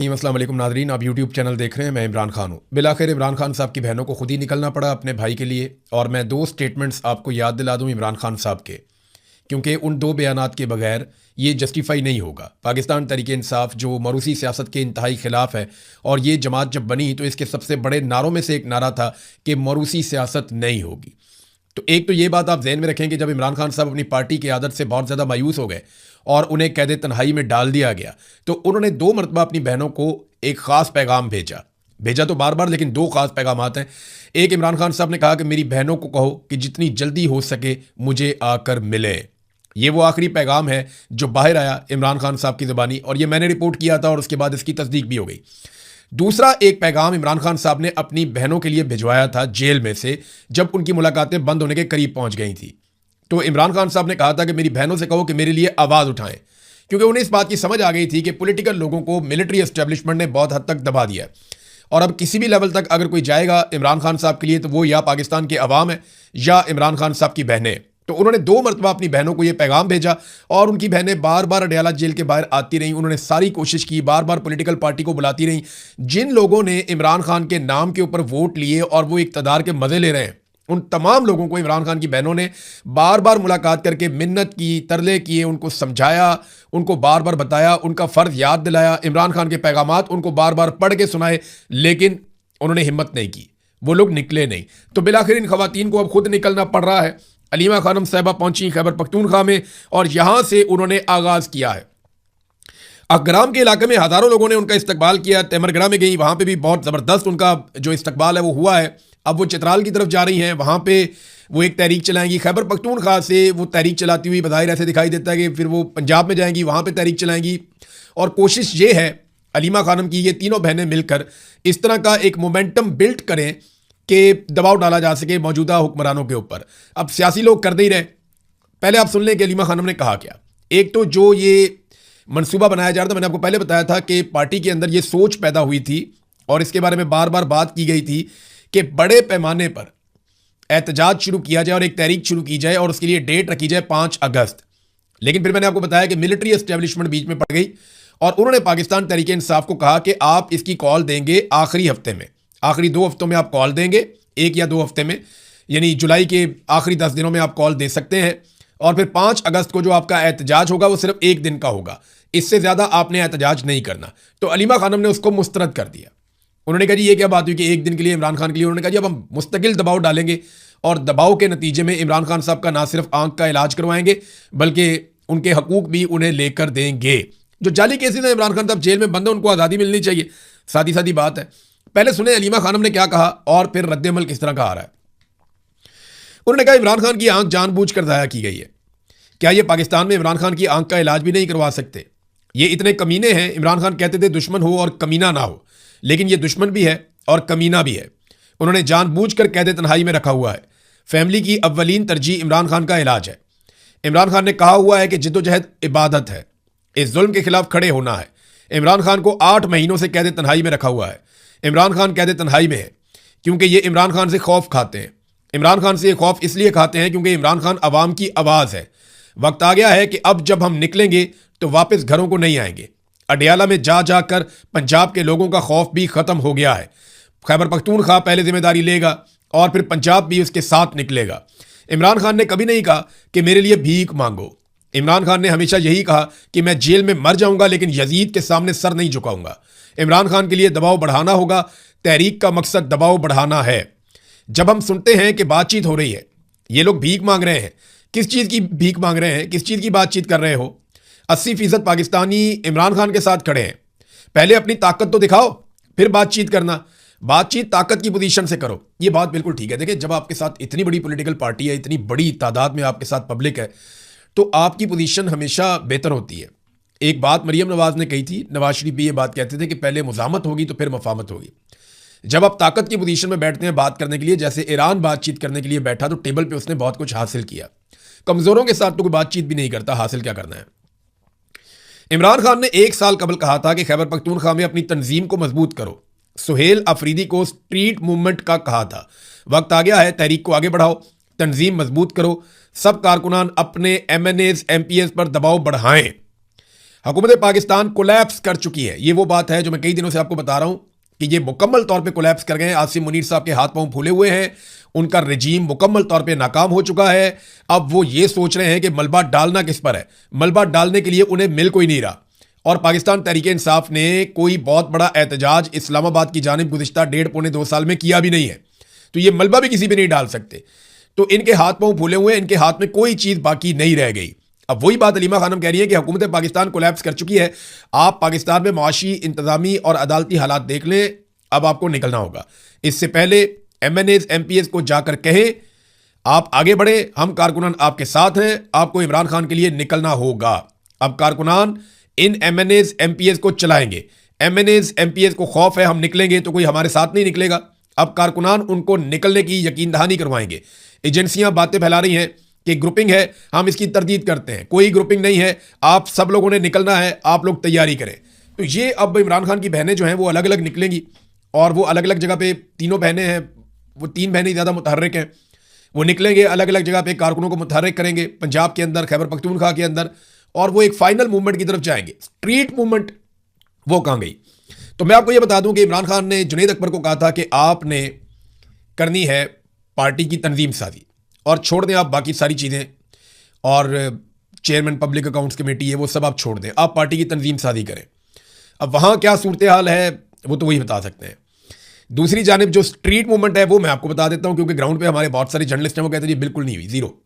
अस्सलाम वालेकुम नादरीन, आप यूट्यूब चैनल देख रहे हैं। मैं इमरान खान हूँ। बिलाखिर इमरान खान साहब की बहनों को खुद ही निकलना पड़ा अपने भाई के लिए। और मैं दो स्टेटमेंट्स आपको याद दिला दूँ इमरान खान साहब के, क्योंकि उन दो बयानात के बगैर ये जस्टिफाई नहीं होगा। पाकिस्तान तहरीक इंसाफ जो मरूसी सियासत के इंतहाई ख़िलाफ़ है, और ये जमात जब बनी तो इसके सबसे बड़े नारों में से एक नारा था कि मरूसी सियासत नहीं होगी। तो एक तो ये बात आप जहन में रखें कि जब इमरान खान साहब अपनी पार्टी की आदत से बहुत ज़्यादा मायूस हो गए और उन्हें कैद तन्हाई में डाल दिया गया, तो उन्होंने दो मरतबा अपनी बहनों को एक ख़ास पैगाम भेजा तो बार बार, लेकिन दो ख़ास पैगाम हैं। एक, इमरान खान साहब ने कहा कि मेरी बहनों को कहो कि जितनी जल्दी हो सके मुझे आकर मिले। ये वो आखिरी पैगाम है जो बाहर आया इमरान खान साहब की ज़बानी, और ये मैंने रिपोर्ट किया था और उसके बाद इसकी तस्दीक भी हो गई। दूसरा एक पैगाम इमरान खान साहब ने अपनी बहनों के लिए भिजवाया था जेल में से, जब उनकी मुलाकातें बंद होने के करीब पहुंच गई थी। तो इमरान खान साहब ने कहा था कि मेरी बहनों से कहो कि मेरे लिए आवाज़ उठाएं, क्योंकि उन्हें इस बात की समझ आ गई थी कि पॉलिटिकल लोगों को मिलिट्री एस्टेब्लिशमेंट ने बहुत हद तक दबा दिया है, और अब किसी भी लेवल तक अगर कोई जाएगा इमरान खान साहब के लिए तो वो या पाकिस्तान के अवाम है या इमरान खान साहब की बहनें। तो उन्होंने दो मरतबा अपनी बहनों को ये पैगाम भेजा, और उनकी बहनें बार बार अडयाला जेल के बाहर आती रहीं। उन्होंने सारी कोशिश की, बार बार पॉलिटिकल पार्टी को बुलाती रहीं। जिन लोगों ने इमरान खान के नाम के ऊपर वोट लिए और वो इक़्तिदार के मज़े ले रहे हैं, उन तमाम लोगों को इमरान खान की बहनों ने बार बार मुलाकात करके मिन्नत की, तरले किए, उनको समझाया, उनको बार बार बताया, उनका फ़र्ज़ याद दिलाया, इमरान खान के पैगामात उनको बार बार पढ़ के सुनाए, लेकिन उन्होंने हिम्मत नहीं की। वो लोग निकले नहीं। तो बिलाखिर इन खवातीन को अब खुद निकलना पड़ रहा है। अलीमा खानम साहिबा पहुंची खैबर पख्तूनख्वा में, और यहां से उन्होंने आगाज किया है। अकराम के इलाके में हज़ारों लोगों ने उनका इस्तकबाल किया। तैमरगढ़ में गई, वहां पे भी बहुत ज़बरदस्त उनका जो इस्तकबाल है वो हुआ है। अब वो चित्राल की तरफ जा रही हैं, वहां पे वो एक तहरीक चलाएंगी। खैबर पख्तूनख्वा से वो तहरीक चलाती हुई बज़ाहिर ऐसे दिखाई देता है कि फिर वो पंजाब में जाएंगी, वहां पर तहरीक चलाएंगी। और कोशिश ये है अलीमा खानम की, ये तीनों बहनें मिलकर इस तरह का एक मोमेंटम बिल्ड करें कि दबाव डाला जा सके मौजूदा हुक्मरानों के ऊपर। अब सियासी लोग कर दे ही रहे। पहले आप सुन लें कि अलीमा खानम ने कहा क्या। एक तो जो ये मंसूबा बनाया जा रहा था, मैंने आपको पहले बताया था कि पार्टी के अंदर ये सोच पैदा हुई थी और इसके बारे में बार बार बात की गई थी कि बड़े पैमाने पर एहतजाज शुरू किया जाए और एक तहरीक शुरू की जाए, और उसके लिए डेट रखी जाए 5 अगस्त। लेकिन फिर मैंने आपको बताया कि मिलिट्री एस्टेब्लिशमेंट बीच में पड़ गई, और उन्होंने पाकिस्तान तहरीक इंसाफ को कहा कि आप इसकी कॉल देंगे आखिरी हफ्ते में, आखिरी 2 हफ्तों में आप कॉल देंगे, 1 या 2 हफ्ते में, यानी जुलाई के आखिरी 10 दिनों में आप कॉल दे सकते हैं। और फिर 5 अगस्त को जो आपका एहतजाज होगा वो सिर्फ 1 दिन का होगा, इससे ज़्यादा आपने एहतजाज नहीं करना। तो अलीमा खानम ने उसको मुस्तरद कर दिया। उन्होंने कहा जी ये क्या बात हुई कि 1 दिन के लिए इमरान खान के लिए। उन्होंने कहा जी अब हम मुस्तकिल दबाव डालेंगे, और दबाव के नतीजे में इमरान खान साहब का ना सिर्फ आंख का इलाज करवाएंगे बल्कि उनके हकूक भी उन्हें लेकर देंगे। जो जाली केसेस हैं, इमरान खान साहब जेल में बंद है, उनको आज़ादी मिलनी चाहिए, सादी सादी बात है। पहले सुने अलीमा खानम ने क्या कहा और फिर रद्द-ए-अमल किस तरह का आ रहा है। उन्होंने कहा इमरान खान की आंख जानबूझकर ज़ाया की गई है। क्या ये पाकिस्तान में इमरान खान की आंख का इलाज भी नहीं करवा सकते? ये इतने कमीने हैं। इमरान खान कहते थे दुश्मन हो और कमीना ना हो, लेकिन ये दुश्मन भी है और कमीना भी है। उन्होंने जानबूझकर कैद तन्हाई में रखा हुआ है। फैमिली की अव्वलीन तरजीह इमरान खान का इलाज है। इमरान खान ने कहा हुआ है कि जिद्दोजहद इबादत है, इस जुल्म के खिलाफ खड़े होना है। इमरान खान को 8 महीनों से कैद तन्हाई में रखा हुआ है। इमरान खान कैद तन्हाई में है क्योंकि ये इमरान खान से खौफ खाते हैं। इमरान खान से ये खौफ इसलिए खाते हैं क्योंकि इमरान खान अवाम की आवाज़ है। वक्त आ गया है कि अब जब हम निकलेंगे तो वापस घरों को नहीं आएंगे। अडयाला में जा जाकर पंजाब के लोगों का खौफ भी ख़त्म हो गया है। खैबर पख्तूनख्वा पहले जिम्मेदारी लेगा और फिर पंजाब भी उसके साथ निकलेगा। इमरान खान ने कभी नहीं कहा कि मेरे लिए भीख मांगो। इमरान खान ने हमेशा यही कहा कि मैं जेल में मर जाऊंगा लेकिन यजीद के सामने सर नहीं झुकाऊंगा। इमरान खान के लिए दबाव बढ़ाना होगा। तहरीक का मकसद दबाव बढ़ाना है। जब हम सुनते हैं कि बातचीत हो रही है, ये लोग भीख मांग रहे हैं, किस चीज़ की भीख मांग रहे हैं, किस चीज़ की बातचीत कर रहे हो? 80% पाकिस्तानी इमरान खान के साथ खड़े हैं। पहले अपनी ताकत तो दिखाओ, फिर बातचीत करना। बातचीत ताकत की पोजीशन से करो। ये बात बिल्कुल ठीक है। देखिए, जब आपके साथ इतनी बड़ी पॉलिटिकल पार्टी है, इतनी बड़ी तादाद में आपके साथ पब्लिक है, तो आपकी पोजीशन हमेशा बेहतर होती है। एक बात मरियम नवाज ने कही थी, नवाज शरीफ भी ये बात कहते थे कि पहले मुजामत होगी तो फिर मफामत होगी। जब आप ताकत की पोजीशन में बैठते हैं बात करने के लिए, जैसे ईरान बातचीत करने के लिए बैठा तो टेबल पे उसने बहुत कुछ हासिल किया। कमज़ोरों के साथ तो कोई बातचीत भी नहीं करता, हासिल क्या करना है। इमरान खान ने 1 साल कबल कहा था कि खैबर पख्तूनख्वा में अपनी तंजीम को मजबूत करो। सुहेल अफरीदी को स्ट्रीट मूवमेंट का कहा था। वक्त आ गया है, तहरीक को आगे बढ़ाओ, तंजीम मजबूत करो। सब कारकुनान अपने MNAs MPs पर दबाव बढ़ाएं। हुकूमत पाकिस्तान कोलैप्स कर चुकी है। ये वो बात है जो मैं कई दिनों से आपको बता रहा हूं कि ये मुकम्मल तौर पे कोलैप्स कर गए। आसिम मुनीर साहब के हाथ पांव फूले हुए हैं, उनका रजीम मुकम्मल तौर पे नाकाम हो चुका है। अब वो ये सोच रहे हैं कि मलबा डालना किस पर है। मलबा डालने के लिए उन्हें मिल कोई नहीं रहा, और पाकिस्तान तहरीक इंसाफ ने कोई बहुत बड़ा एहतजाज इस्लामाबाद की जानिब गुज़िश्ता 1.5-2 साल में किया भी नहीं है, तो ये मलबा भी किसी पे नहीं डाल सकते। तो इनके हाथ पांव फूले हुए हैं, इनके हाथ में कोई चीज़ बाकी नहीं रह गई। अब वही बात अलीमा खानम कह रही है कि हुकूमत पाकिस्तान कोलैप्स कर चुकी है। आप पाकिस्तान में माशी, इंतजामी और अदालती हालात देख लें, अब आपको निकलना होगा। इससे पहले MNAs MPs को जाकर कहें आप आगे बढ़े, हम कारकुनान आपके साथ हैं, आपको इमरान खान के लिए निकलना होगा। अब कारकुनान इन MNAs MPs को चलाएंगे। MNAs MPs को खौफ है हम निकलेंगे तो कोई हमारे साथ नहीं निकलेगा। अब कारकुनान उनको निकलने की यकीन दहानी करवाएंगे। एजेंसियां बातें फैला रही हैं कि ग्रुपिंग है, हम इसकी तरदीद करते हैं। कोई ग्रुपिंग नहीं है, आप सब लोगों ने निकलना है, आप लोग तैयारी करें। तो ये अब इमरान खान की बहनें जो हैं वो अलग अलग निकलेंगी, और वो अलग अलग जगह पे, तीनों बहनें हैं, वो 3 बहनें ज़्यादा मुतहर्रिक हैं, वो निकलेंगे अलग अलग जगह पे, कारकुनों को मुतहर्रिक करेंगे पंजाब के अंदर, खैबर पख्तूनख्वा के अंदर, और वो एक फाइनल मूवमेंट की तरफ जाएंगे। स्ट्रीट मूवमेंट वो कहाँ गई? तो मैं आपको ये बता दूं कि इमरान खान ने जुनैद अकबर को कहा था कि आपने करनी है पार्टी की तंजीम साजी, और छोड़ दें आप बाकी सारी चीज़ें, और चेयरमैन पब्लिक अकाउंट्स कमेटी है वो सब आप छोड़ दें, आप पार्टी की तंजीम साजी करें। अब वहाँ क्या सूरत हाल है वो तो वही बता सकते हैं। दूसरी जानिब जो स्ट्रीट मूवमेंट है वो मैं आपको बता देता हूँ, क्योंकि ग्राउंड पे हमारे बहुत सारे जर्नलिस्ट हैं वो कहते हैं जी बिल्कुल नहीं हुई, ज़ीरो।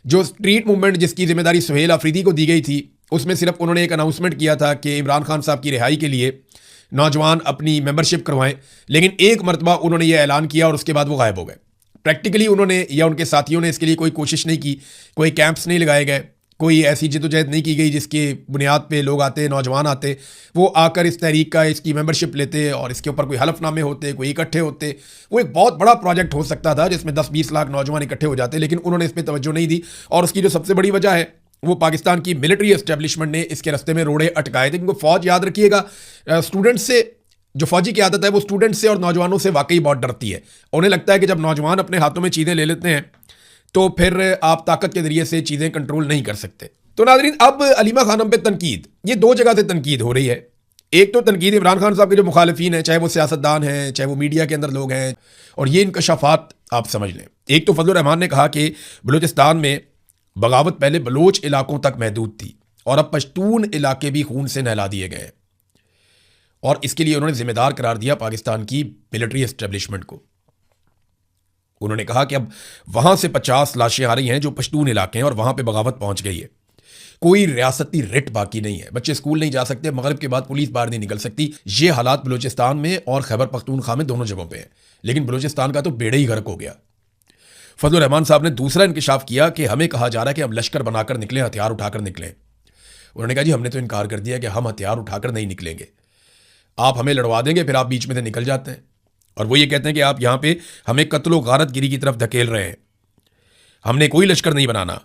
जो स्ट्रीट मूवमेंट जिसकी जिम्मेदारी सुहेल अफरीदी को दी गई थी, उसमें सिर्फ उन्होंने एक अनाउंसमेंट किया था कि इमरान खान साहब की रिहाई के लिए नौजवान अपनी मेंबरशिप करवाएं, लेकिन एक मरतबा उन्होंने ये ऐलान किया और उसके बाद वो गायब हो गए। प्रैक्टिकली उन्होंने या उनके साथियों ने इसके लिए कोई कोशिश नहीं की, कोई कैंप्स नहीं लगाए गए, कोई ऐसी जद्दोजहद नहीं की गई जिसके बुनियाद पे लोग आते, नौजवान आते, वो आकर इस तहरीक का, इसकी मेंबरशिप लेते और इसके ऊपर कोई हलफनामे होते, कोई इकट्ठे होते। वो एक बहुत बड़ा प्रोजेक्ट हो सकता था जिसमें 10-20 लाख नौजवान इकट्ठे हो जाते, लेकिन उन्होंने इस पर तवज्जो नहीं दी। और उसकी जो सबसे बड़ी वजह है वो पाकिस्तान की मिलिट्री एस्टेब्लिशमेंट ने इसके रस्ते में रोड़े अटकाए थे। क्योंकि फौज, याद रखिएगा, स्टूडेंट्स से, जो फौजी की आदत है वो स्टूडेंट्स से और नौजवानों से वाकई बहुत डरती है। उन्हें लगता है कि जब नौजवान अपने हाथों में चीज़ें ले लेते हैं तो फिर आप ताकत के जरिए से चीज़ें कंट्रोल नहीं कर सकते। तो नाज़रीन, अब अलीमा खानम पे तनकीद, ये 2 जगह से तनकीद हो रही है। एक तो तनकीद इमरान खान साहब के जो मुखालिफिन हैं, चाहे वो सियासतदान हैं, चाहे वो मीडिया के अंदर लोग हैं, और ये इंकशाफात आप समझ लें। एक तो फजलुर रहमान ने कहा कि बलूचिस्तान में बगावत पहले बलोच इलाकों तक महदूद थी और अब पश्तून इलाके भी खून से नहला दिए गए हैं, और इसके लिए उन्होंने जिम्मेदार करार दिया पाकिस्तान की मिलिट्री एस्टेब्लिशमेंट को। उन्होंने कहा कि अब वहां से 50 लाशें आ रही हैं जो पश्तून इलाके हैं और वहां पे बगावत पहुंच गई है। कोई रियासती रिट बाकी नहीं है, बच्चे स्कूल नहीं जा सकते, मगरिब के बाद पुलिस बाहर नहीं निकल सकती। ये हालात बलूचिस्तान में और खैबर पख्तूनख्वा में दोनों जगहों पे हैं, लेकिन बलूचिस्तान का तो बेड़ा ही गर्क हो गया। फजलुर रहमान साहब ने दूसरा इंकशाफ किया कि हमें कहा जा रहा है कि हम लश्कर बनाकर निकलें, हथियार उठाकर निकलें। उन्होंने कहा जी हमने तो इनकार कर दिया कि हम हथियार उठाकर नहीं निकलेंगे, आप हमें लड़वा देंगे, फिर आप बीच में से निकल जाते हैं। और वो ये कहते हैं कि आप यहाँ पे हमें कत्लो गारतगिरी की तरफ धकेल रहे हैं, हमने कोई लश्कर नहीं बनाना,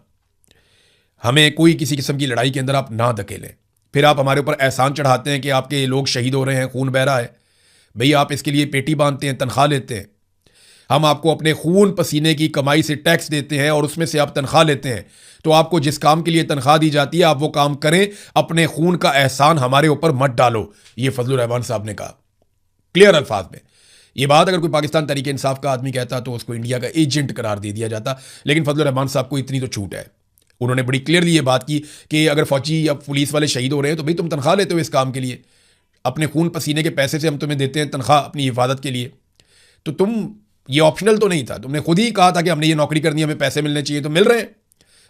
हमें कोई किसी किस्म की लड़ाई के अंदर आप ना धकेलें। फिर आप हमारे ऊपर एहसान चढ़ाते हैं कि आपके लोग शहीद हो रहे हैं, खून बह रहा है। भाई आप इसके लिए पेटी बांधते हैं, तनख्वाह लेते हैं, हम आपको अपने खून पसीने की कमाई से टैक्स देते हैं और उसमें से आप तनख्वाह लेते हैं। तो आपको जिस काम के लिए तनख्वाह दी जाती है आप वो काम करें, अपने खून का एहसान हमारे ऊपर मत डालो। ये फजलुर रहमान साहब ने कहा क्लियर अल्फाज में। ये बात अगर कोई पाकिस्तान तहरीक इंसाफ का आदमी कहता तो उसको इंडिया का एजेंट करार दे दिया जाता, लेकिन फजलुर रहमान साहब को इतनी तो छूट है। उन्होंने बड़ी क्लियरली ये बात की कि अगर फौजी या पुलिस वाले शहीद हो रहे हैं तो भाई तुम तनख्वाह लेते हो इस काम के लिए, अपने खून पसीने के पैसे से हम तुम्हें देते हैं तनख्वाह अपनी हिफाजत के लिए, तो तुम, ये ऑप्शनल तो नहीं था, तुमने खुद ही कहा था कि हमने ये नौकरी करनी है, हमें पैसे मिलने चाहिए, तो मिल रहे हैं,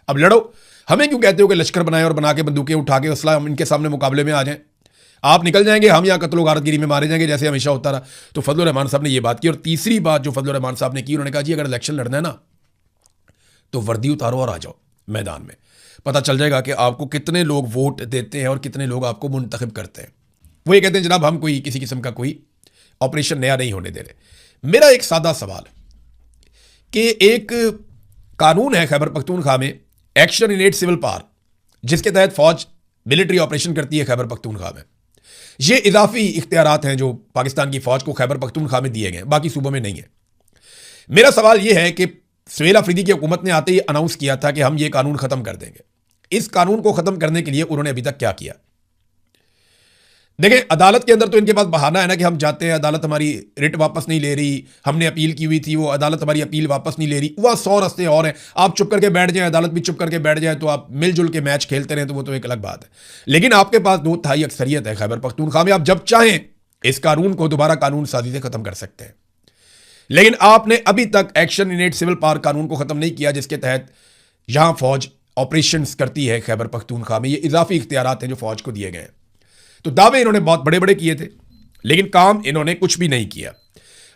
अब लड़ो। हमें क्यों कहते हो कि लश्कर बनाए और बना के बंदूकें उठा के असला हम इनके सामने मुकाबले में आ जाएं, आप निकल जाएंगे, हम यहाँ कत्लो गारतगिरी में मारे जाएंगे जैसे हमेशा होता रहा। तो फजलुर रहमान साहब ने ये बात की। और तीसरी बात जो फजलुर रहमान साहब ने की, उन्होंने कहा जी अगर इलेक्शन लड़ना है ना तो वर्दी उतारो और आ जाओ मैदान में, पता चल जाएगा कि आपको कितने लोग वोट देते हैं और कितने लोग आपको मुंतखब करते हैं। वो ये कहते हैं जनाब हम कोई किसी किस्म का कोई ऑपरेशन नया नहीं होने दे रहे। मेरा एक सादा सवाल कि एक कानून है खैबर पख्तूनख्वा में, action in aid civil power, जिसके तहत फौज मिलिट्री ऑपरेशन करती है खैबर पख्तूनख्वा में। ये इजाफी इख्तियारात हैं जो पाकिस्तान की फौज को खैबर पख्तूनख्वा में दिए गए, बाकी सूबों में नहीं है। मेरा सवाल यह है कि सुहेल अफरीदी की हुकूमत ने आते ही अनाउंस किया था कि हम ये कानून ख़त्म कर देंगे, इस कानून को खत्म करने के लिए उन्होंने अभी तक क्या किया? देखिए, अदालत के अंदर तो इनके पास बहाना है ना कि हम जाते हैं, अदालत हमारी रिट वापस नहीं ले रही, हमने अपील की हुई थी, वो अदालत हमारी अपील वापस नहीं ले रही। वह 100 रास्ते और हैं। आप चुप करके बैठ जाएं, अदालत भी चुप करके बैठ जाए, तो आप मिलजुल के मैच खेलते रहें, तो वो तो एक अलग बात है। लेकिन आपके पास 2/3 अक्सरियत है खैबर पख्तूनख्वा में, आप जब चाहें इस कानून को दोबारा कानून साजी से खत्म कर सकते हैं। लेकिन आपने अभी तक action in aid civil power कानून को खत्म नहीं किया, जिसके तहत यहां फौज ऑपरेशन करती है खैबर पख्तूनख्वा में। ये इजाफी इख्तियारात हैं जो फौज को दिए गए हैं। तो दावे इन्होंने बहुत बड़े बड़े किए थे, लेकिन काम इन्होंने कुछ भी नहीं किया।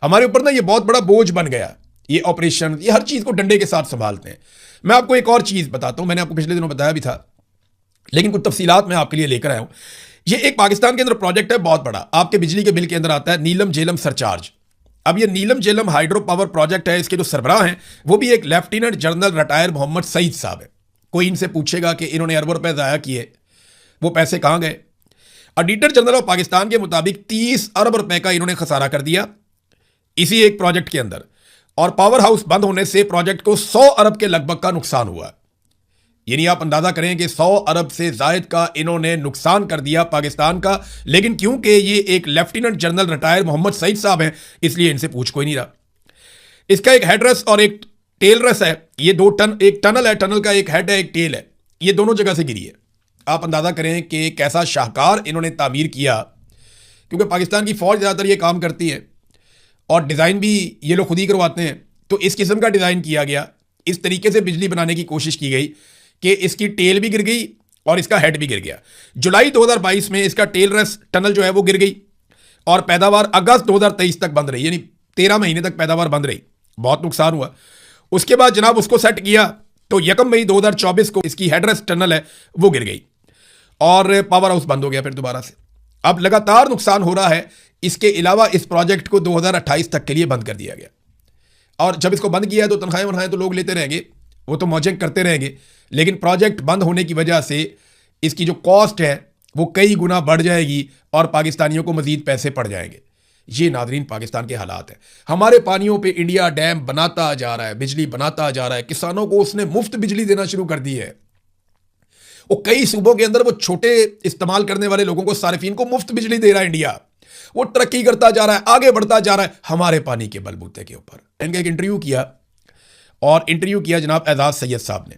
हमारे ऊपर ना ये बहुत बड़ा बोझ बन गया, ये ऑपरेशन, ये हर चीज को डंडे के साथ संभालते हैं। मैं आपको एक और चीज बताता हूं, मैंने आपको पिछले दिनों बताया भी था, लेकिन कुछ तफसीलात मैं आपके लिए लेकर आया हूं। ये एक पाकिस्तान के अंदर प्रोजेक्ट है बहुत बड़ा, आपके बिजली के बिल के अंदर आता है नीलम झेलम सरचार्ज। अब ये Neelum Jhelum hydro power project है, इसके जो सरबराह हैं वो भी एक lieutenant general retire Mohammad Saeed साहब है। कोई इनसे पूछेगा कि इन्होंने अरबों रुपए ज़ाया किए, वो पैसे कहाँ गए? ऑडिटर जनरल ऑफ पाकिस्तान के मुताबिक 30 अरब रुपए का इन्होंने खसारा कर दिया इसी एक प्रोजेक्ट के अंदर, और पावर हाउस बंद होने से प्रोजेक्ट को 100 अरब के लगभग का नुकसान हुआ। यानी आप अंदाजा करें कि 100 अरब से जायद का इन्होंने नुकसान कर दिया पाकिस्तान का। लेकिन क्योंकि ये एक lieutenant general retire Mohammad Saeed साहब हैं, इसलिए इनसे पूछ कोई नहीं रहा। इसका एक हेडरेस और एक टेल रेस है, ये एक टनल है, टनल का एक हेड है, एक टेल है, ये दोनों जगह से गिरी है। आप अंदाजा करें कि कैसा शाहकार इन्होंने तामीर किया, क्योंकि पाकिस्तान की फौज ज़्यादातर ये काम करती है और डिज़ाइन भी ये लोग खुद ही करवाते हैं। तो इस किस्म का डिज़ाइन किया गया, इस तरीके से बिजली बनाने की कोशिश की गई कि इसकी टेल भी गिर गई और इसका हेड भी गिर गया। जुलाई 2022 में इसका टेल रेस टनल जो है वो गिर गई और पैदावार अगस्त 2023 तक बंद रही, यानी 13 महीने तक पैदावार बंद रही, बहुत नुकसान हुआ। उसके बाद जनाब उसको सेट किया तो 1 मई 2024 को इसकी हेडरेस्ट टनल है वो गिर गई और पावर हाउस बंद हो गया फिर दोबारा से। अब लगातार नुकसान हो रहा है। इसके अलावा इस प्रोजेक्ट को 2028 तक के लिए बंद कर दिया गया और जब इसको बंद किया तो तनख्वाहें तो लोग लेते रहेंगे, वो तो मौजें करते रहेंगे, लेकिन प्रोजेक्ट बंद होने की वजह से इसकी जो कॉस्ट है वो कई गुना बढ़ जाएगी और पाकिस्तानियों को मजीद पैसे पड़ जाएंगे। ये नाजरीन पाकिस्तान के हालात हैं। हमारे पानियों पे इंडिया डैम बनाता जा रहा है, बिजली बनाता जा रहा है, किसानों को उसने मुफ्त बिजली देना शुरू कर दी है। वो कई सूबों के अंदर वो छोटे इस्तेमाल करने वाले लोगों को, सारिफीन को मुफ्त बिजली दे रहा है इंडिया। वो तरक्की करता जा रहा है, आगे बढ़ता जा रहा है हमारे पानी के बलबूते के ऊपर। इनका एक इंटरव्यू किया जनाब एजाज सैयद साहब ने।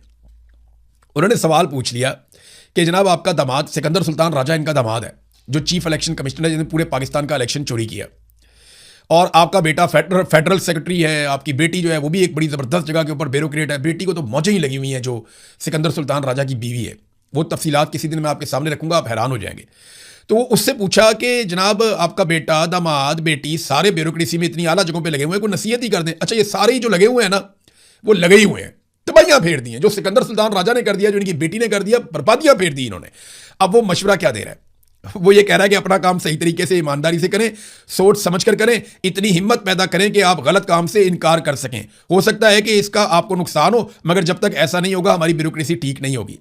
उन्होंने सवाल पूछ लिया कि जनाब आपका दामाद सिकंदर सुल्तान राजा इनका दामाद है, जो चीफ इलेक्शन कमिश्नर है, जिन्होंने पूरे पाकिस्तान का इलेक्शन चोरी किया, और आपका बेटा फेडरल सेक्रेटरी है, आपकी बेटी जो है वो भी एक बड़ी ज़बरदस्त जगह के ऊपर ब्यूरोक्रेट है। बेटी को तो मौजें ही लगी हुई हैं, जो सिकंदर सुल्तान राजा की बीवी है। वो तफसीलात किसी दिन मैं आपके सामने रखूंगा, आप हैरान हो जाएंगे। तो उससे पूछा कि जनाब आपका बेटा, दामाद, बेटी सारे ब्यूरोक्रेसी में इतनी आला जगहों पे लगे हुए हैं, कोई नसीहत ही कर दें। अच्छा, ये सारे ही जो लगे हुए हैं ना, वो लगे ही हुए हैं, तबाहियां फेर दी हैं। जो सिकंदर सुल्तान राजा ने कर दिया, जो इनकी बेटी ने कर दिया, बर्बादियां फेर दी इन्होंने। अब वो मशवरा क्या दे रहा है? वो ये कह रहा है कि अपना काम सही तरीके से ईमानदारी से करें, सोच समझ कर करें, इतनी हिम्मत पैदा करें कि आप गलत काम से इनकार कर सकें। हो सकता है कि इसका आपको नुकसान हो, मगर जब तक ऐसा नहीं होगा हमारी ब्यूरोक्रेसी ठीक नहीं होगी।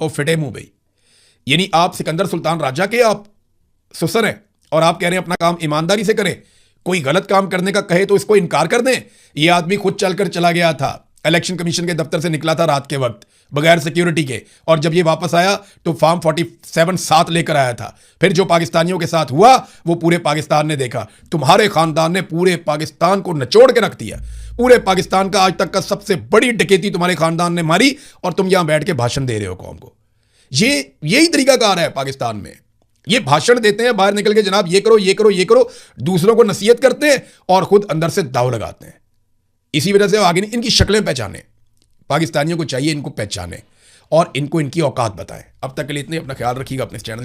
और फिटे मुंह भाई, यानी आप सिकंदर सुल्तान राजा के आप सुसर हैं और आप कह रहे हैं अपना काम ईमानदारी से करें। कोई गलत काम करने का कहे तो इसको इनकार कर दें। ये आदमी खुद चलकर चला गया था, इलेक्शन कमीशन के दफ्तर से निकला था रात के वक्त बगैर सिक्योरिटी के, और जब ये वापस आया तो फॉर्म 47 साथ लेकर आया था। फिर जो पाकिस्तानियों के साथ हुआ वो पूरे पाकिस्तान ने देखा। तुम्हारे खानदान ने पूरे पाकिस्तान को निचोड़ के रख दिया। पूरे पाकिस्तान का आज तक का सबसे बड़ी डकैती तुम्हारे खानदान ने मारी, और तुम यहां बैठ के भाषण दे रहे हो कौम को। यही तरीका कार है पाकिस्तान में। ये भाषण देते हैं बाहर निकल के, जनाब ये करो ये करो ये करो, दूसरों को नसीहत करते हैं और खुद अंदर से दाव लगाते हैं। इसी वजह से आगे इनकी शक्लें पहचाने, पाकिस्तानियों को चाहिए इनको पहचाने और इनको इनकी औकात बताएं। अब तक के लिए इतने, अपना ख्याल रखिएगा अपने चैनल